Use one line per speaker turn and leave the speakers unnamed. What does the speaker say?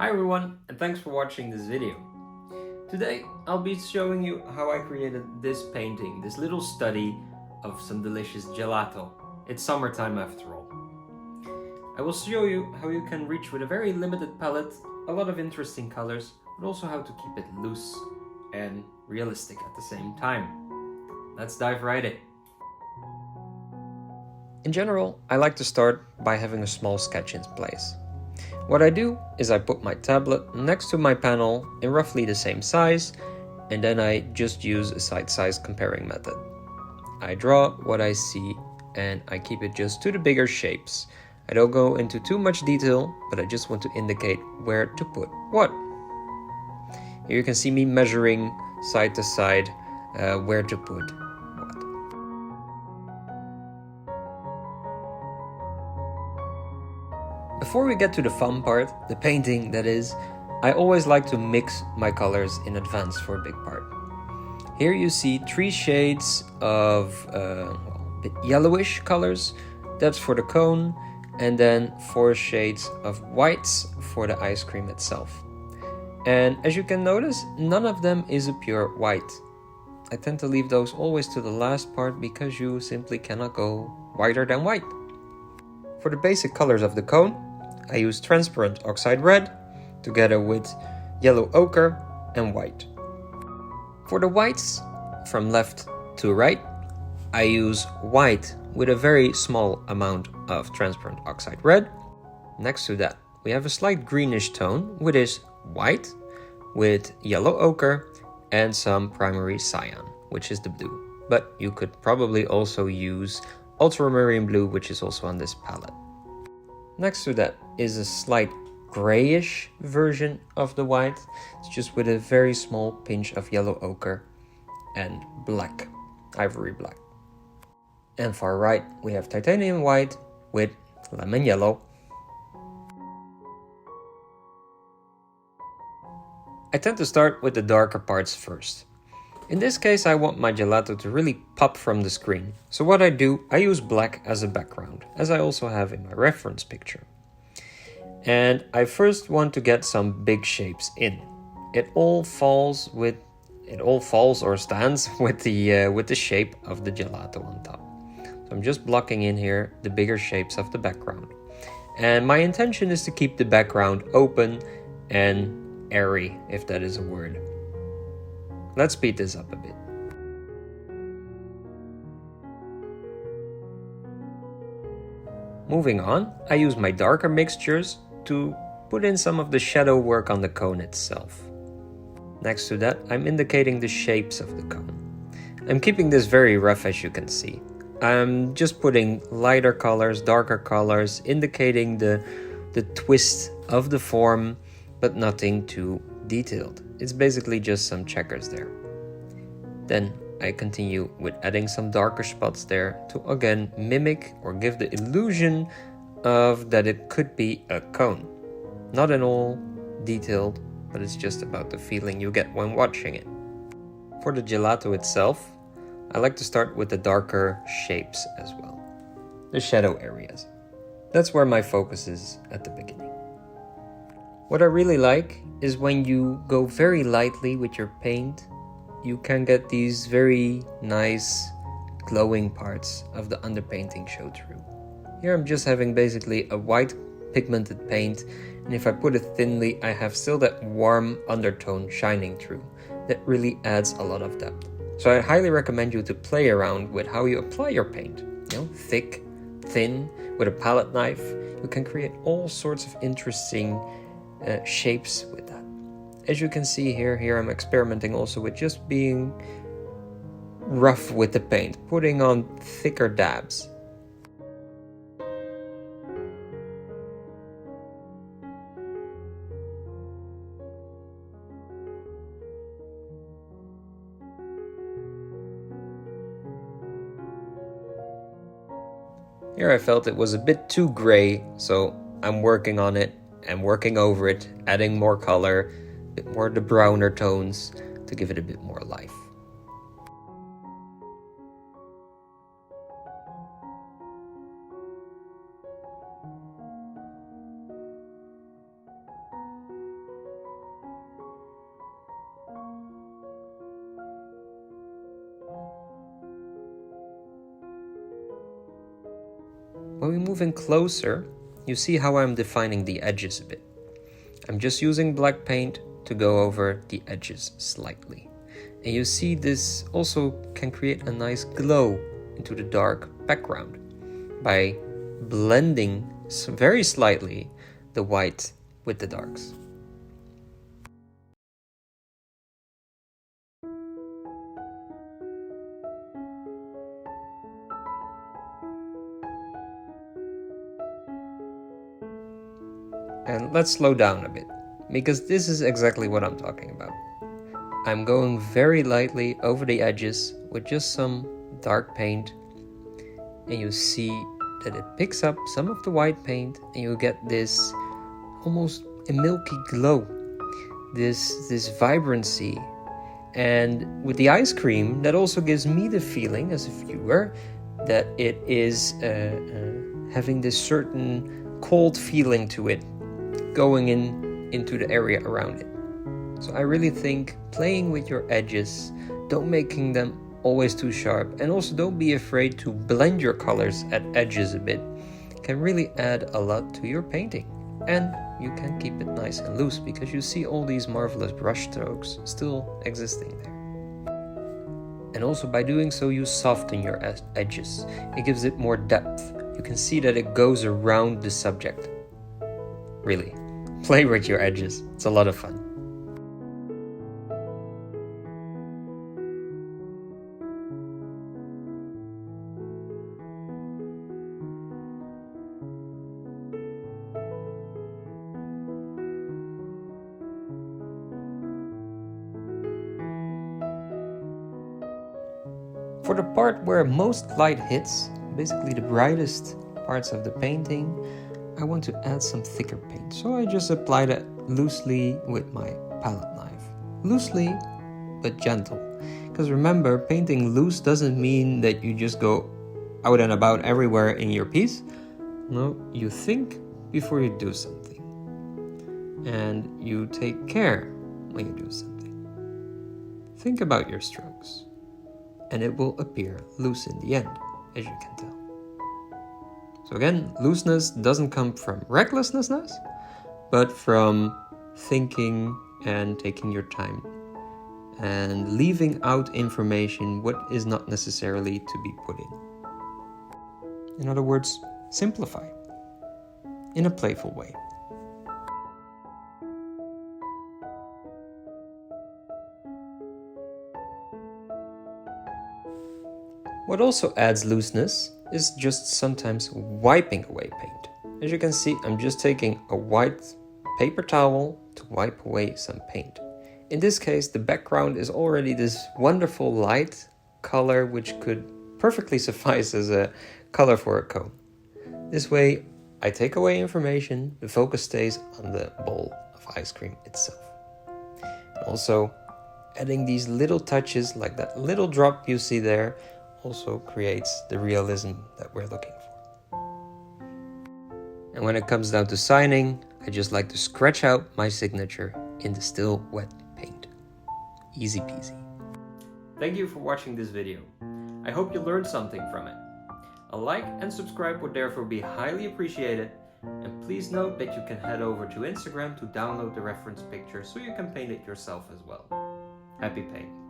Hi everyone, and thanks for watching this video. Today I'll be showing you how I created this painting, this little study of some delicious gelato. It's summertime after all. I will show you how you can reach with a very limited palette a lot of interesting colors, but also how to keep it loose and realistic at the same time. Let's dive right in. In general, I like to start by having a small sketch in place. What I do is I put my tablet next to my panel in roughly the same size, and then I just use a side size comparing method. I draw what I see and I keep it just to the bigger shapes. I don't go into too much detail, but I just want to indicate where to put what. Here you can see me measuring side to side where to put what. Before we get to the fun part, the painting that is, I always like to mix my colors in advance for a big part. Here you see 3 shades of a bit yellowish colors, that's for the cone, and then 4 shades of whites for the ice cream itself. And as you can notice, none of them is a pure white. I tend to leave those always to the last part because you simply cannot go whiter than white. For the basic colors of the cone, I use transparent oxide red together with yellow ochre and white. For the whites, from left to right, I use white with a very small amount of transparent oxide red. Next to that, we have a slight greenish tone, which is white with yellow ochre and some primary cyan, which is the blue. But you could probably also use ultramarine blue, which is also on this palette. Next to that is a slight grayish version of the white. It's just with a very small pinch of yellow ochre and black, ivory black. And far right, we have titanium white with lemon yellow. I tend to start with the darker parts first. In this case, I want my gelato to really pop from the screen. So what I do, I use black as a background, as I also have in my reference picture. And I first want to get some big shapes in. It all falls or stands with the shape of the gelato on top. So I'm just blocking in here the bigger shapes of the background. And my intention is to keep the background open and airy, if that is a word. Let's speed this up a bit. Moving on, I use my darker mixtures to put in some of the shadow work on the cone itself. Next to that, I'm indicating the shapes of the cone. I'm keeping this very rough, as you can see. I'm just putting lighter colors, darker colors, indicating the twist of the form, but nothing too detailed. It's basically just some checkers there. Then I continue with adding some darker spots there to again mimic or give the illusion of that it could be a cone. Not at all detailed, but it's just about the feeling you get when watching it. For the gelato itself, I like to start with the darker shapes as well. The shadow areas. That's where my focus is at the beginning. What I really like is when you go very lightly with your paint, you can get these very nice glowing parts of the underpainting show through. Here I'm just having basically a white pigmented paint, and if I put it thinly, I have still that warm undertone shining through. That really adds a lot of depth. So I highly recommend you to play around with how you apply your paint. Thick, thin, with a palette knife. You can create all sorts of interesting shapes with that. As you can see here I'm experimenting also with just being rough with the paint, putting on thicker dabs. Here I felt it was a bit too gray, so I'm working on it and working over it, adding more color, a bit more the browner tones to give it a bit more life. When we move in closer, you see how I'm defining the edges a bit. I'm just using black paint to go over the edges slightly. And you see this also can create a nice glow into the dark background by blending very slightly the white with the darks. And let's slow down a bit, because this is exactly what I'm talking about. I'm going very lightly over the edges with just some dark paint, and you see that it picks up some of the white paint and you get this almost a milky glow, this vibrancy. And with the ice cream, that also gives me the feeling as a viewer that it is having this certain cold feeling to it going into the area around it. So I really think playing with your edges, don't making them always too sharp, and also don't be afraid to blend your colors at edges a bit, can really add a lot to your painting. And you can keep it nice and loose because you see all these marvelous brush strokes still existing there. And also by doing so, you soften your edges. It gives it more depth. You can see that it goes around the subject. Really, play with your edges. It's a lot of fun. For the part where most light hits, basically the brightest parts of the painting, I want to add some thicker paint. So I just apply that loosely with my palette knife. Loosely, but gentle. Because remember, painting loose doesn't mean that you just go out and about everywhere in your piece. No, you think before you do something. And you take care when you do something. Think about your strokes. And it will appear loose in the end, as you can tell. So again, looseness doesn't come from recklessness, but from thinking and taking your time and leaving out information what is not necessarily to be put in. In other words, simplify in a playful way. What also adds looseness is just sometimes wiping away paint. As you can see, I'm just taking a white paper towel to wipe away some paint. In this case, the background is already this wonderful light color which could perfectly suffice as a color for a cone. This way, I take away information, the focus stays on the bowl of ice cream itself. Also, adding these little touches like that little drop you see there also creates the realism that we're looking for. And when it comes down to signing, I just like to scratch out my signature in the still wet paint. Easy peasy. Thank you for watching this video. I hope you learned something from it. A like and subscribe would therefore be highly appreciated, and please note that you can head over to Instagram to download the reference picture so you can paint it yourself as well. Happy painting!